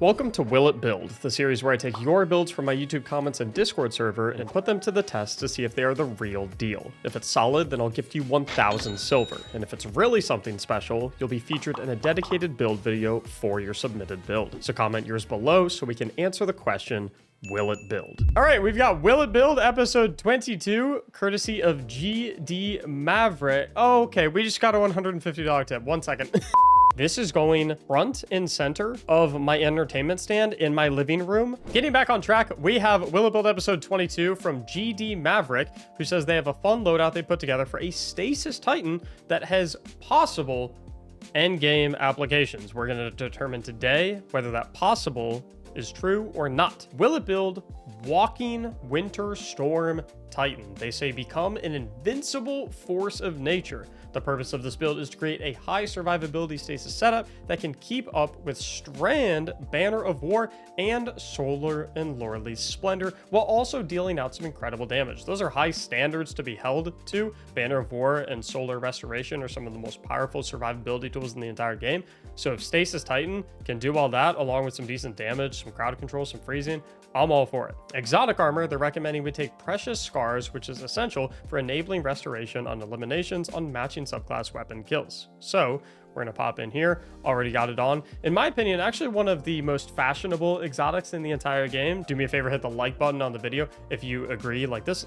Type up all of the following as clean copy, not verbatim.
Welcome to Will It Build, the series where I take your builds from my YouTube comments and Discord server and put them to the test to see if they are the real deal. If it's solid, then I'll gift you 1,000 silver, and if it's really something special, you'll be featured in a dedicated build video for your submitted build. So comment yours below so we can answer the question, will it build? All right, we've got Will It Build episode 22, courtesy of GD Maverick. Oh, okay, we just got a $150 tip. 1 second. This is going front and center of my entertainment stand in my living room. Getting back on track, we have Will It Build episode 22 from GD Maverick, who says they have a fun loadout they put together for a Stasis Titan that has possible endgame applications. We're going to determine today whether that possible is true or not. Will it build Walking Winter Storm Titan? They say become an invincible force of nature. The purpose of this build is to create a high survivability stasis setup that can keep up with Strand, Banner of War, and Solar and Lordly Splendor, while also dealing out some incredible damage. Those are high standards to be held to. Banner of War and Solar Restoration are some of the most powerful survivability tools in the entire game. So if Stasis Titan can do all that, along with some decent damage, some crowd control, some freezing, I'm all for it. Exotic armor, they're recommending we take Precious Scars, which is essential for enabling restoration on eliminations on matching subclass weapon kills. So we're gonna pop in here, already got it on. In my opinion, actually one of the most fashionable exotics in the entire game. Do me a favor, hit the like button on the video if you agree. Like this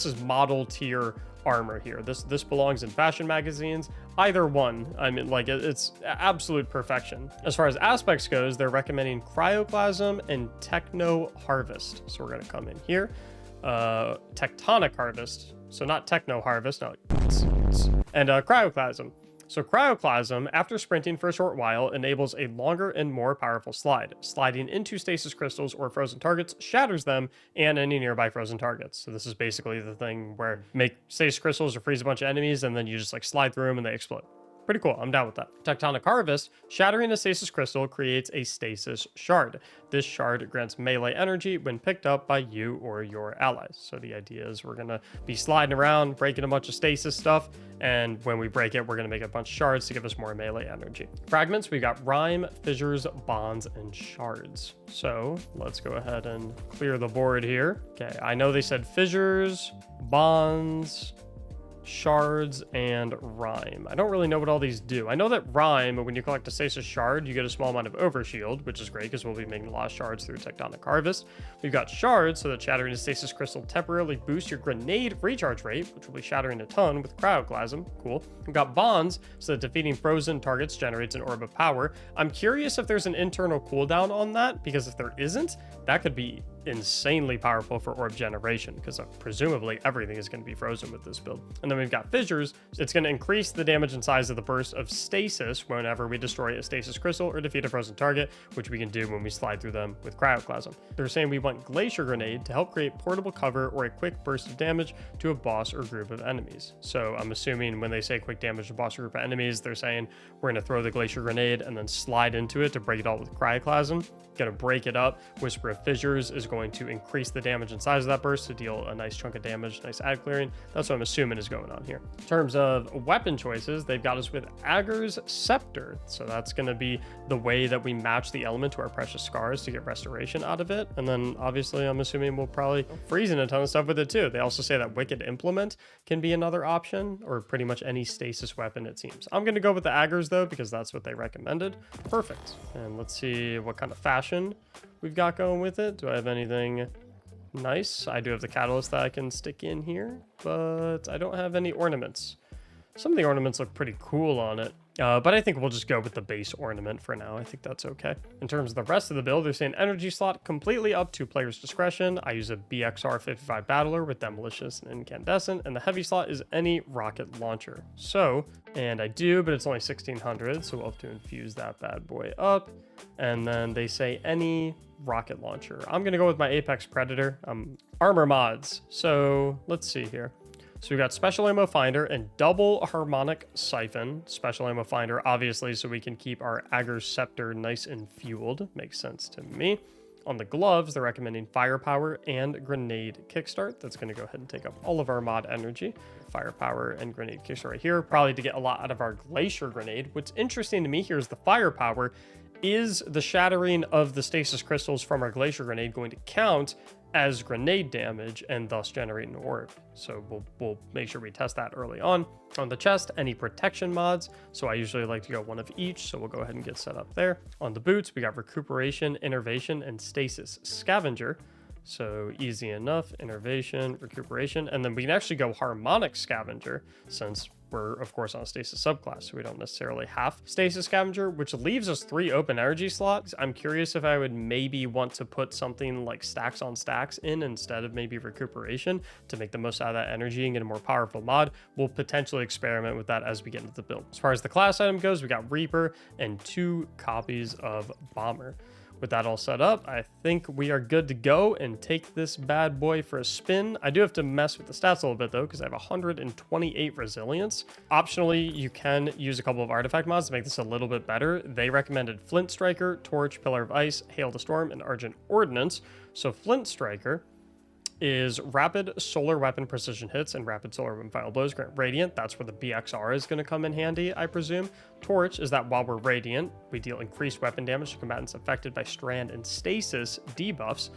is model tier armor here. This belongs in fashion magazines, either one. I mean, like it's absolute perfection. As far as aspects goes, they're recommending Cryoclasm and Techno Harvest. So we're gonna come in here, Tectonic Harvest. So not Techno Harvest, no, and Cryoclasm. So Cryoclasm, after sprinting for a short while, enables a longer and more powerful slide. Sliding into stasis crystals or frozen targets shatters them and any nearby frozen targets. So this is basically the thing where make stasis crystals or freeze a bunch of enemies and then you just like slide through them and they explode. Pretty cool, I'm down with that. Tectonic Harvest, shattering a stasis crystal creates a stasis shard. This shard grants melee energy when picked up by you or your allies. So the idea is we're gonna be sliding around, breaking a bunch of stasis stuff, and when we break it, we're gonna make a bunch of shards to give us more melee energy. Fragments, we got Rhyme, Fissures, Bonds, and Shards. So let's go ahead and clear the board here. Okay, I know they said Fissures, Bonds, Shards, and Rhyme. I don't really know what all these do. I know that Rhyme, when you collect a stasis shard, you get a small amount of overshield, which is great because we'll be making a lot of shards through Tectonic Harvest. We've got Shards, so that shattering a stasis crystal temporarily boosts your grenade recharge rate, which will be shattering a ton with Cryoclasm. Cool. We've got Bonds, so that defeating frozen targets generates an orb of power. I'm curious if there's an internal cooldown on that, because if there isn't, that could be insanely powerful for orb generation, because presumably everything is going to be frozen with this build. And then we've got Fissures. It's going to increase the damage and size of the burst of stasis whenever we destroy a stasis crystal or defeat a frozen target, which we can do when we slide through them with Cryoclasm. They're saying we want Glacier Grenade to help create portable cover or a quick burst of damage to a boss or group of enemies. So I'm assuming when they say quick damage to a boss or group of enemies, they're saying we're going to throw the Glacier Grenade and then slide into it to break it all with Cryoclasm. Going to break it up. Whisper of Fissures is going to increase the damage and size of that burst to deal a nice chunk of damage, nice ad clearing. That's what I'm assuming is going on here. In terms of weapon choices, they've got us with Ager's Scepter. So that's going to be the way that we match the element to our Precious Scars to get restoration out of it. And then obviously I'm assuming we'll probably freeze in a ton of stuff with it too. They also say that Wicked Implement can be another option, or pretty much any stasis weapon it seems. I'm going to go with the Ager's though, because that's what they recommended. Perfect. And let's see what kind of fashion we've got going with it. Do I have anything nice? I do have the catalyst that I can stick in here, but I don't have any ornaments. Some of the ornaments look pretty cool on it, but I think we'll just go with the base ornament for now. I think that's okay. In terms of the rest of the build, they're saying energy slot completely up to player's discretion. I use a BXR 55 Battler with Demolicious and Incandescent, and the heavy slot is any rocket launcher. So, and I do, but it's only 1600, so we'll have to infuse that bad boy up. And then they say any rocket launcher. I'm gonna go with my Apex Predator. Armor mods. So let's see here. So we've got Special Ammo Finder and Double Harmonic Siphon. Special Ammo Finder, obviously, so we can keep our Ager's Scepter nice and fueled. Makes sense to me. On the gloves, they're recommending Firepower and Grenade Kickstart. That's going to go ahead and take up all of our mod energy. Firepower and Grenade Kickstart right here, probably to get a lot out of our Glacier Grenade. What's interesting to me here is the Firepower is the shattering of the stasis crystals from our glacier grenade going to count as grenade damage and thus generate an orb? So we'll make sure we test that early on. On the chest, any protection mods. So I usually like to go one of each, so we'll go ahead and get set up there. On the boots, we got recuperation, innervation, and stasis scavenger. So easy enough, innervation, recuperation, and then we can actually go harmonic scavenger since we're of course on a stasis subclass, so we don't necessarily have stasis scavenger, which leaves us 3 open energy slots. I'm curious if I would maybe want to put something like stacks on stacks in instead of maybe recuperation to make the most out of that energy and get a more powerful mod. We'll potentially experiment with that as we get into the build. As far as the class item goes, we got Reaper and 2 copies of Bomber. With that all set up, I think we are good to go and take this bad boy for a spin. I do have to mess with the stats a little bit though, because I have 128 resilience. Optionally, you can use a couple of artifact mods to make this a little bit better. They recommended Flint Striker, Torch, Pillar of Ice, Hail to Storm, and Argent Ordnance. So Flint Striker is rapid solar weapon precision hits and rapid solar weapon final blows grant radiant. That's where the BXR is going to come in handy, I presume. Torch is that while we're radiant, we deal increased weapon damage to combatants affected by strand and stasis debuffs.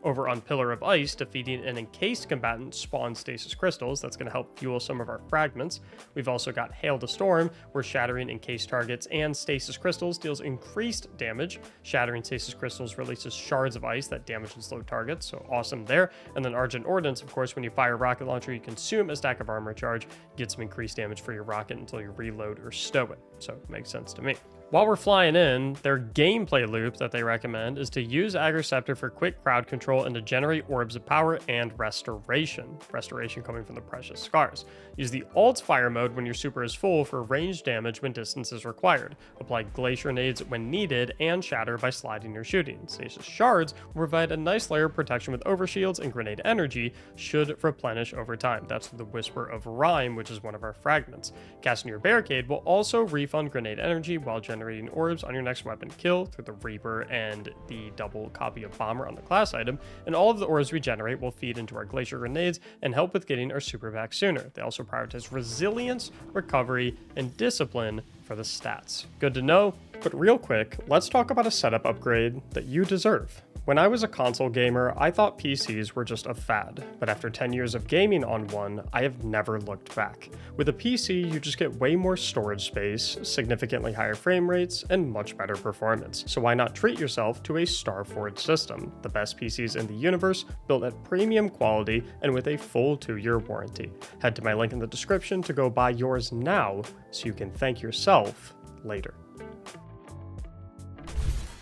Over on Pillar of Ice, defeating an encased combatant spawns stasis crystals. That's going to help fuel some of our fragments. We've also got Hail to Storm, where shattering encased targets and stasis crystals deals increased damage. Shattering stasis crystals releases shards of ice that damage and slow targets, so awesome there. And then Argent Ordnance, of course, when you fire a rocket launcher, you consume a stack of armor charge, get some increased damage for your rocket until you reload or stow it. So it makes sense to me. While we're flying in, their gameplay loop that they recommend is to use Agriceptor for quick crowd control and to generate orbs of power and restoration. Restoration coming from the precious scars. Use the alt fire mode when your super is full for range damage when distance is required. Apply glacier nades when needed and shatter by sliding or shooting. Stasis shards will provide a nice layer of protection with overshields, and grenade energy should replenish over time. That's the Whisper of Rhyme, which is one of our fragments. Casting your barricade will also refund grenade energy while generating orbs on your next weapon kill through the Reaper and the double copy of Bomber on the class item, and all of the orbs we generate will feed into our glacier grenades and help with getting our super back sooner. They also prioritize resilience, recovery, and discipline for the stats. Good to know, but real quick, let's talk about a setup upgrade that you deserve. When I was a console gamer, I thought PCs were just a fad, but after 10 years of gaming on one, I have never looked back. With a PC, you just get way more storage space, significantly higher frame rates, and much better performance. So why not treat yourself to a Starforge system, the best PCs in the universe, built at premium quality and with a full 2-year warranty. Head to my link in the description to go buy yours now so you can thank yourself later.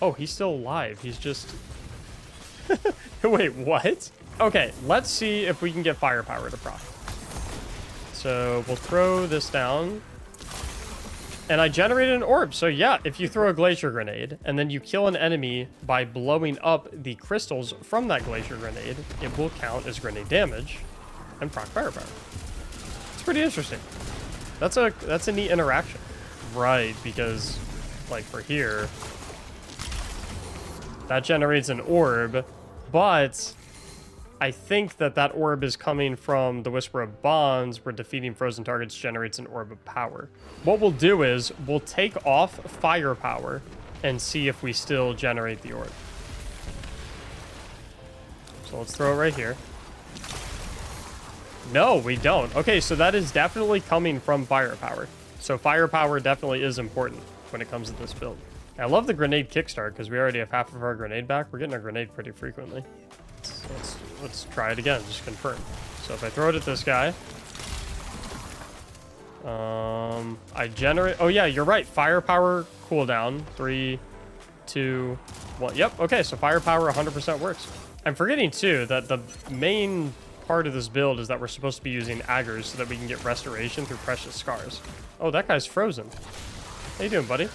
Oh, he's still alive. He's just... Wait, what? Okay, let's see if we can get firepower to proc. So we'll throw this down. And I generated an orb. So yeah, if you throw a glacier grenade and then you kill an enemy by blowing up the crystals from that glacier grenade, it will count as grenade damage and proc firepower. It's pretty interesting. That's a neat interaction. Right, because like for here, that generates an orb, but I think that orb is coming from the Whisper of Bonds, where defeating frozen targets generates an orb of power. What we'll do is we'll take off firepower and see if we still generate the orb. So let's throw it right here. No, we don't. Okay, so that is definitely coming from firepower. So firepower definitely is important when it comes to this build. I love the grenade kickstart because we already have half of our grenade back. We're getting our grenade pretty frequently. Let's try it again, just confirm. So if I throw it at this guy, I generate, oh yeah, you're right. Firepower cooldown, 3, 2, 1. Yep, okay, so firepower 100% works. I'm forgetting too that the main part of this build is that we're supposed to be using aggers so that we can get restoration through precious scars. Oh, that guy's frozen. How you doing, buddy?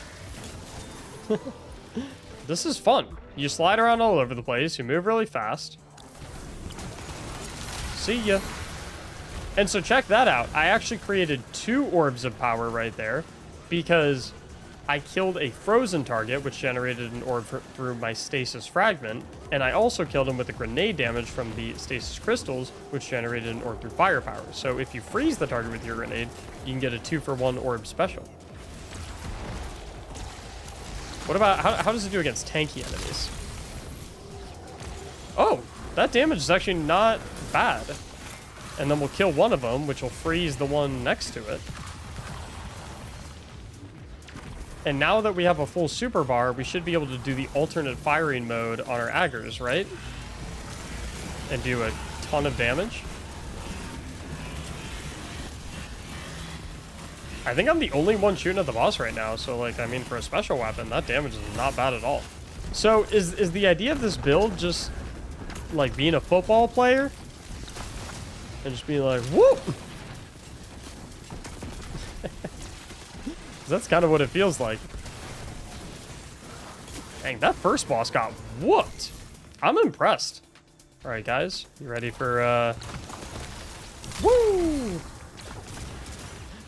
This is fun. You slide around all over the place. You move really fast. See ya. And so check that out. I actually created 2 orbs of power right there because I killed a frozen target, which generated an orb through my stasis fragment. And I also killed him with the grenade damage from the stasis crystals, which generated an orb through firepower. So if you freeze the target with your grenade, you can get a 2-for-1 orb special. What about, how does it do against tanky enemies? Oh, that damage is actually not bad. And then we'll kill one of them, which will freeze the one next to it. And now that we have a full super bar, we should be able to do the alternate firing mode on our aggers, right? And do a ton of damage. I think I'm the only one shooting at the boss right now, so like, I mean, for a special weapon, that damage is not bad at all. So is the idea of this build just like being a football player? And just being like, whoop! That's kind of what it feels like. Dang, that first boss got whooped. I'm impressed. All right, guys, you ready for, woo!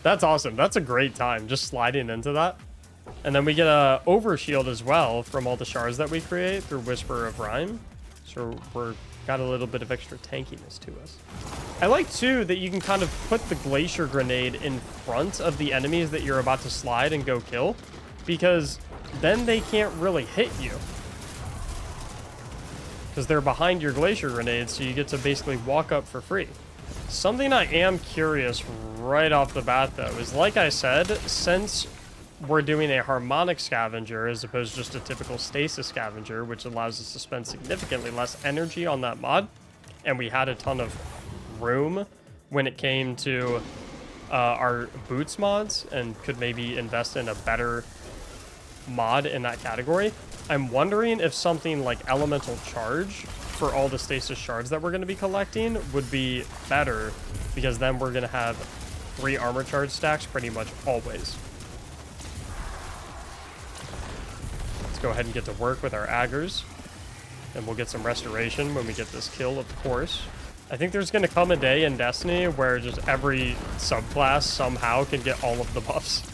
That's awesome. That's a great time, just sliding into that. And then we get a overshield as well from all the shards that we create through Whisper of Rhyme. So we're got a little bit of extra tankiness to us. I like, too, that you can kind of put the Glacier Grenade in front of the enemies that you're about to slide and go kill, because then they can't really hit you. Because they're behind your Glacier Grenade, so you get to basically walk up for free. Something I am curious right off the bat, though, is like I said, since we're doing a harmonic scavenger as opposed to just a typical stasis scavenger, which allows us to spend significantly less energy on that mod, and we had a ton of room when it came to our boots mods and could maybe invest in a better mod in that category, I'm wondering if something like Elemental Charge for all the stasis shards that we're going to be collecting would be better, because then we're going to have 3 armor charge stacks pretty much always. Let's go ahead and get to work with our aggers, and we'll get some restoration when we get this kill, of course. I think there's going to come a day in Destiny where just every subclass somehow can get all of the buffs.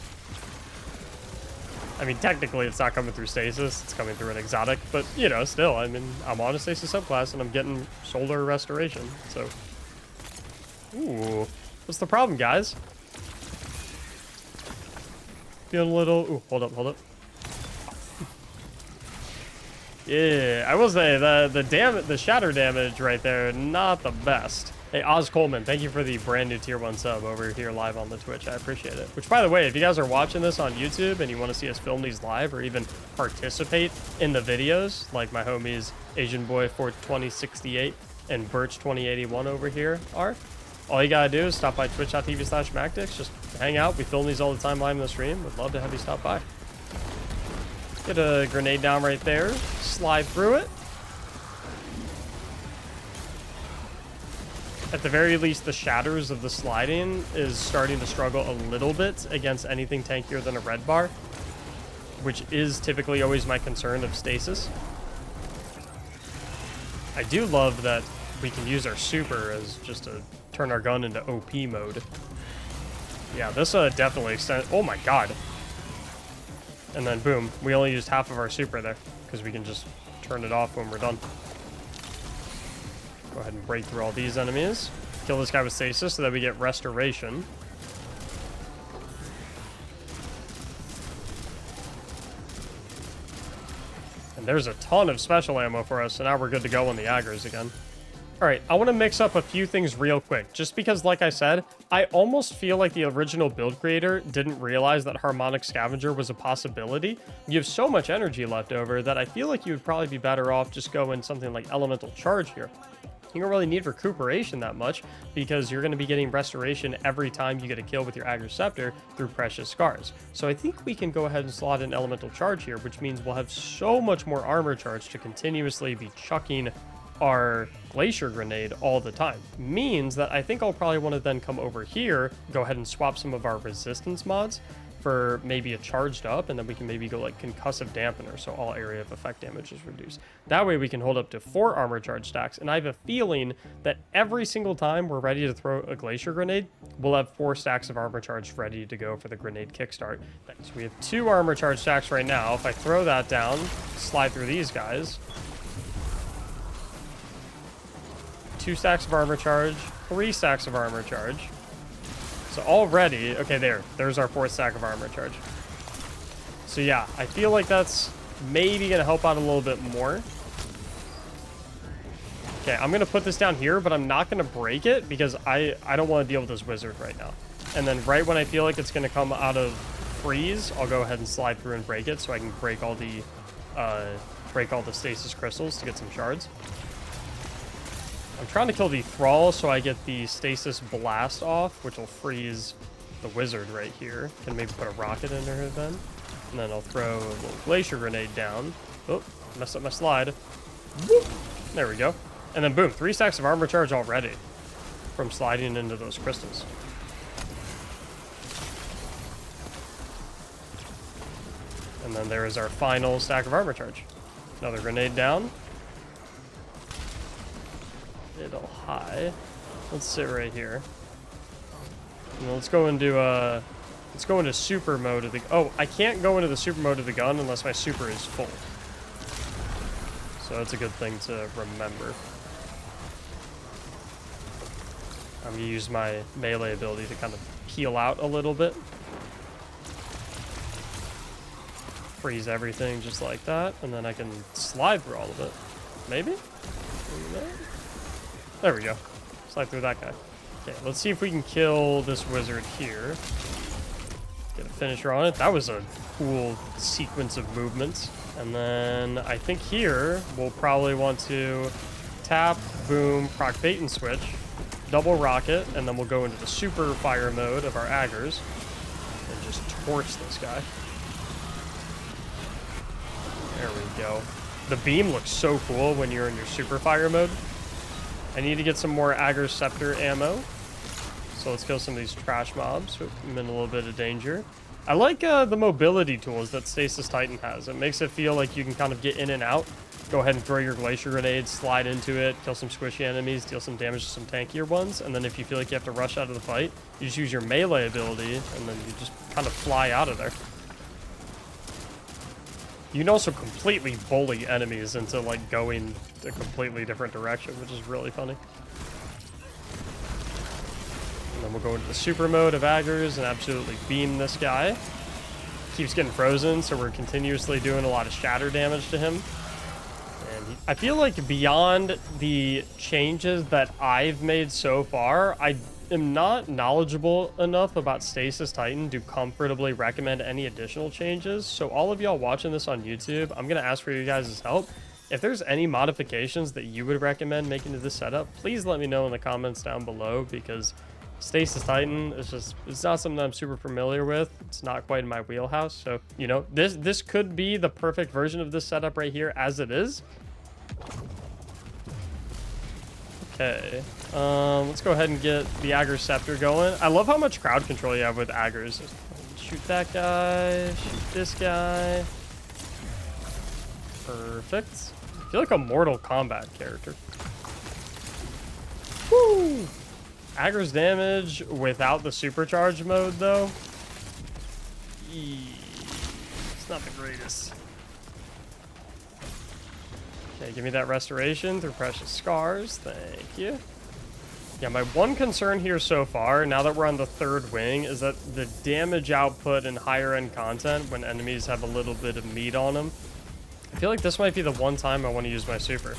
I mean, technically, it's not coming through stasis. It's coming through an exotic. But, you know, still, I mean, I'm on a stasis subclass, and I'm getting solar restoration. So, ooh. What's the problem, guys? Feeling a little... Ooh, hold up. Yeah, I will say, the shatter damage right there, not the best. Hey, Oz Coleman, thank you for the brand new tier 1 sub over here live on the Twitch. I appreciate it. Which, by the way, if you guys are watching this on YouTube and you want to see us film these live or even participate in the videos, like my homies Asian Boy 42068 and Birch 2081 over here are, all you gotta do is stop by twitch.tv/Mactics. Just hang out. We film these all the time live in the stream. Would love to have you stop by. Get a grenade down right there. Slide through it. At the very least, the shatters of the sliding is starting to struggle a little bit against anything tankier than a red bar, which is typically always my concern of stasis. I do love that we can use our super as just to turn our gun into OP mode. Yeah, this definitely extends. Oh my god. And then boom, we only used half of our super there because we can just turn it off when we're done. Go ahead and break through all these enemies. Kill this guy with stasis so that we get restoration. And there's a ton of special ammo for us, so now we're good to go on the aggers again. Alright, I want to mix up a few things real quick, just because, like I said, I almost feel like the original build creator didn't realize that Harmonic Scavenger was a possibility. You have so much energy left over that I feel like you would probably be better off just going something like Elemental Charge here. You don't really need recuperation that much, because you're going to be getting restoration every time you get a kill with your Aggro Scepter through Precious Scars. So I think we can go ahead and slot in Elemental Charge here, which means we'll have so much more armor charge to continuously be chucking our Glacier Grenade all the time. Means that I think I'll probably want to then come over here, go ahead and swap some of our resistance mods for maybe a charged up, and then we can maybe go like Concussive Dampener, so all area of effect damage is reduced. That way we can hold up to 4 armor charge stacks, and I have a feeling that every single time we're ready to throw a Glacier Grenade, we'll have 4 stacks of armor charge ready to go for the grenade kickstart. So we have 2 armor charge stacks right now. If I throw that down, slide through these guys, 2 stacks of armor charge, 3 stacks of armor charge. So already, okay, there's our 4th stack of armor charge. So yeah, I feel like that's maybe gonna help out a little bit more. Okay, I'm gonna put this down here, but I'm not gonna break it because I don't want to deal with this wizard right now. And then right when I feel like it's gonna come out of freeze, I'll go ahead and slide through and break it so I can break all the stasis crystals to get some shards. I'm trying to kill the thrall so I get the stasis blast off, which will freeze the wizard right here. Can maybe put a rocket in there then. And then I'll throw a little glacier grenade down. Oh, messed up my slide. Whoop. There we go. And then boom, 3 stacks of armor charge already from sliding into those crystals. And then there is our final stack of armor charge. Another grenade down. Middle high. Let's sit right here. And let's go into super mode of the. Oh, I can't go into the super mode of the gun unless my super is full. So that's a good thing to remember. I'm gonna use my melee ability to kind of peel out a little bit. Freeze everything just like that, and then I can slide through all of it. Maybe? There we go. Slide through that guy. Okay, let's see if we can kill this wizard here. Get a finisher on it. That was a cool sequence of movements. And then I think here we'll probably want to tap, boom, proc bait and switch, double rocket, and then we'll go into the super fire mode of our aggers and just torch this guy. There we go. The beam looks so cool when you're in your super fire mode. I need to get some more Agger Scepter ammo. So let's kill some of these trash mobs. I'm in a little bit of danger. I like the mobility tools that Stasis Titan has. It makes it feel like you can kind of get in and out. Go ahead and throw your glacier grenades, slide into it, kill some squishy enemies, deal some damage to some tankier ones. And then if you feel like you have to rush out of the fight, you just use your melee ability, and then you just kind of fly out of there. You can also completely bully enemies into like going a completely different direction, which is really funny. And then we'll go into the super mode of Aggers and absolutely beam this guy. Keeps getting frozen, so we're continuously doing a lot of shatter damage to him. And I feel like beyond the changes that I've made so far, I am not knowledgeable enough about Stasis Titan to comfortably recommend any additional changes. So all of y'all watching this on YouTube, I'm going to ask for you guys' help. If there's any modifications that you would recommend making to this setup, please let me know in the comments down below, because Stasis Titan is just, it's not something I'm super familiar with. It's not quite in my wheelhouse. So, you know, this could be the perfect version of this setup right here as it is. Okay, let's go ahead and get the Agger Scepter going. I love how much crowd control you have with Aggers. Shoot that guy, shoot this guy. Perfect. I feel like a Mortal Kombat character. Woo! Agger's damage without the supercharge mode, though. It's not the greatest. Okay, give me that restoration through Precious Scars. Thank you. Yeah, my one concern here so far, now that we're on the third wing, is that the damage output in higher end content when enemies have a little bit of meat on them. I feel like this might be the one time I want to use my super.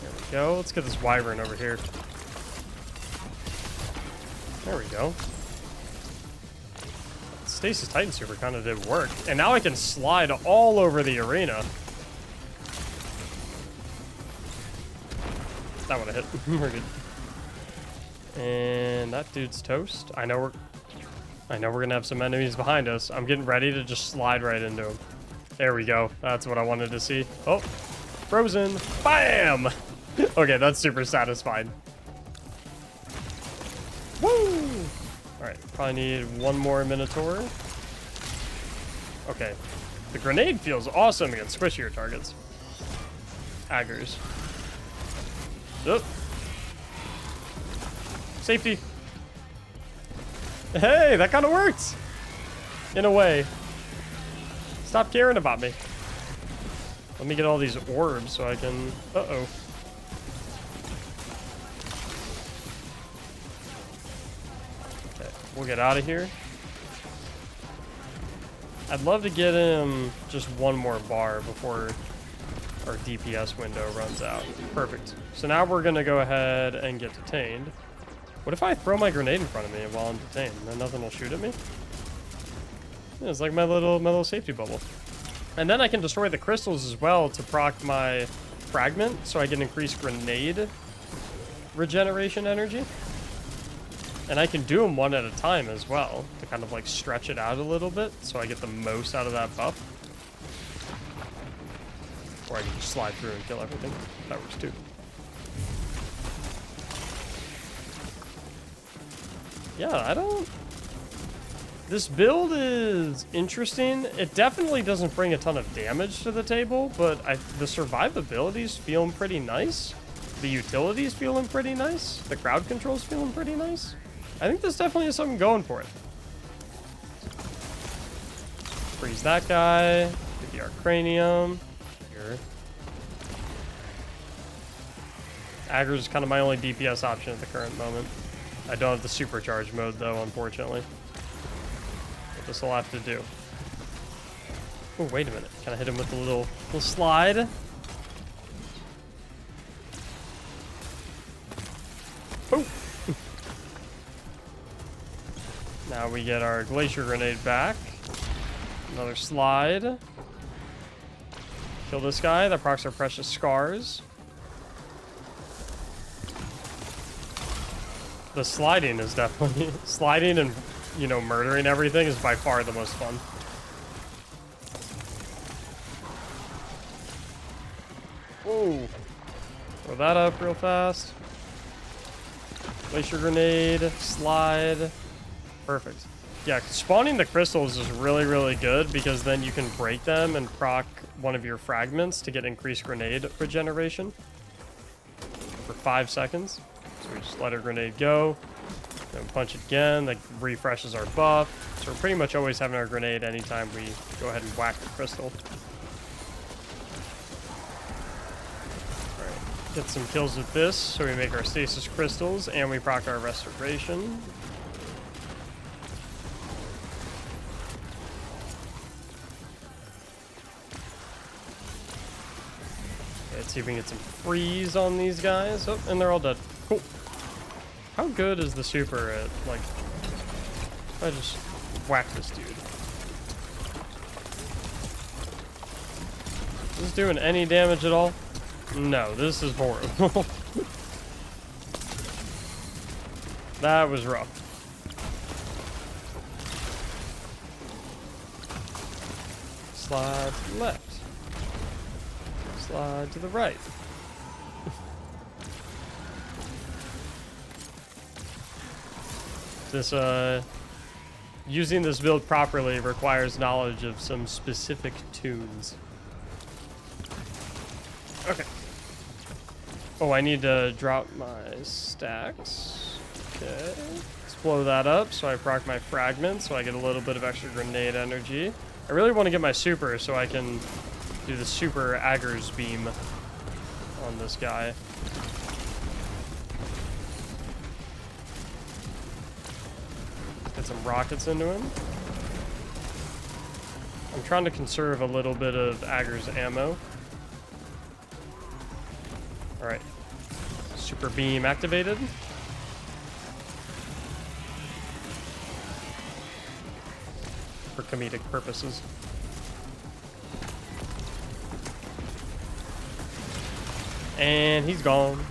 There we go. Let's get this wyvern over here. There we go. Stasis Titan super kind of did work. And now I can slide all over the arena. That would have hit. We're good. And that dude's toast. I know we're gonna have some enemies behind us. I'm getting ready to just slide right into him. There we go. That's what I wanted to see. Oh, frozen. Bam! Okay, that's super satisfying. Woo! Alright, probably need one more Minotaur. Okay. The grenade feels awesome against squishier targets. Aggers. Oh. Safety. Hey, that kind of worked! In a way. Stop caring about me. Let me get all these orbs so I can... Uh-oh. We'll get out of here. I'd love to get him just one more bar before our DPS window runs out. Perfect. So now we're going to go ahead and get detained. What if I throw my grenade in front of me while I'm detained? Then nothing will shoot at me? Yeah, it's like my little safety bubble. And then I can destroy the crystals as well to proc my fragment, so I get increased grenade regeneration energy. And I can do them one at a time as well to kind of like stretch it out a little bit so I get the most out of that buff. Or I can just slide through and kill everything. That works too. Yeah, I don't... This build is interesting. It definitely doesn't bring a ton of damage to the table, but the survivability's feeling pretty nice. The utility's feeling pretty nice. The crowd control's feeling pretty nice. I think this definitely has something going for it. Freeze that guy. Get the Arcranium. Here. Aggro's is kind of my only DPS option at the current moment. I don't have the supercharge mode though, unfortunately. But this will have to do. Oh, wait a minute. Can I hit him with a little slide? Oh! Now we get our Glacier Grenade back. Another slide. Kill this guy. That procs our Precious Scars. The sliding is definitely... sliding and, you know, murdering everything is by far the most fun. Whoa. Throw that up real fast. Glacier Grenade. Slide. Perfect. Yeah, spawning the crystals is really, really good because then you can break them and proc one of your fragments to get increased grenade regeneration for 5 seconds. So we just let our grenade go, then punch it again. That refreshes our buff. So we're pretty much always having our grenade anytime we go ahead and whack the crystal. Alright, get some kills with this. So we make our stasis crystals and we proc our restoration. Let's see if we can get some freeze on these guys. Oh, and they're all dead. Cool. How good is the super at, like... I just whack this dude. Is this doing any damage at all? No, this is horrible. That was rough. Slide left. Slide to the right. This, using this build properly requires knowledge of some specific tunes. Okay. Oh, I need to drop my stacks. Okay. Let's blow that up so I proc my fragments so I get a little bit of extra grenade energy. I really want to get my super so I can do the super Agger's beam on this guy. Get some rockets into him. I'm trying to conserve a little bit of Agger's ammo. Alright. Super beam activated. For comedic purposes. And he's gone.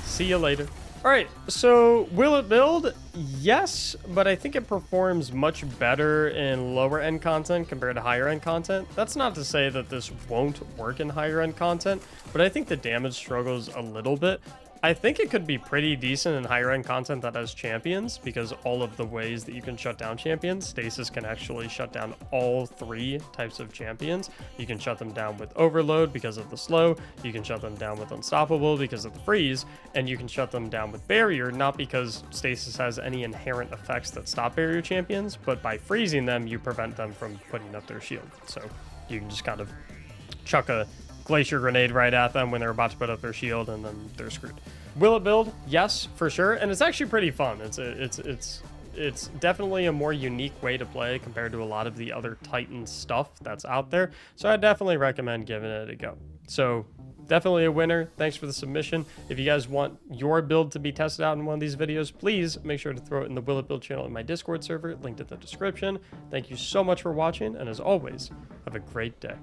See you later. All right, so will it build? Yes, but I think it performs much better in lower end content compared to higher end content. That's not to say that this won't work in higher end content, but I think the damage struggles a little bit. I think it could be pretty decent in higher end content that has champions, because all of the ways that you can shut down champions, Stasis can actually shut down all 3 types of champions. You can shut them down with Overload because of the slow, you can shut them down with Unstoppable because of the freeze, and you can shut them down with Barrier, not because Stasis has any inherent effects that stop barrier champions, but by freezing them, you prevent them from putting up their shield. So you can just kind of chuck a Glacier Grenade right at them when they're about to put up their shield, and then they're screwed. Will it build? Yes, for sure, and it's actually pretty fun. It's it's definitely a more unique way to play compared to a lot of the other Titan stuff that's out there. So I definitely recommend giving it a go. So definitely a winner. Thanks for the submission. If you guys want your build to be tested out in one of these videos, please make sure to throw it in the Will It Build channel in my Discord server, linked in the description. Thank you so much for watching, and as always, have a great day.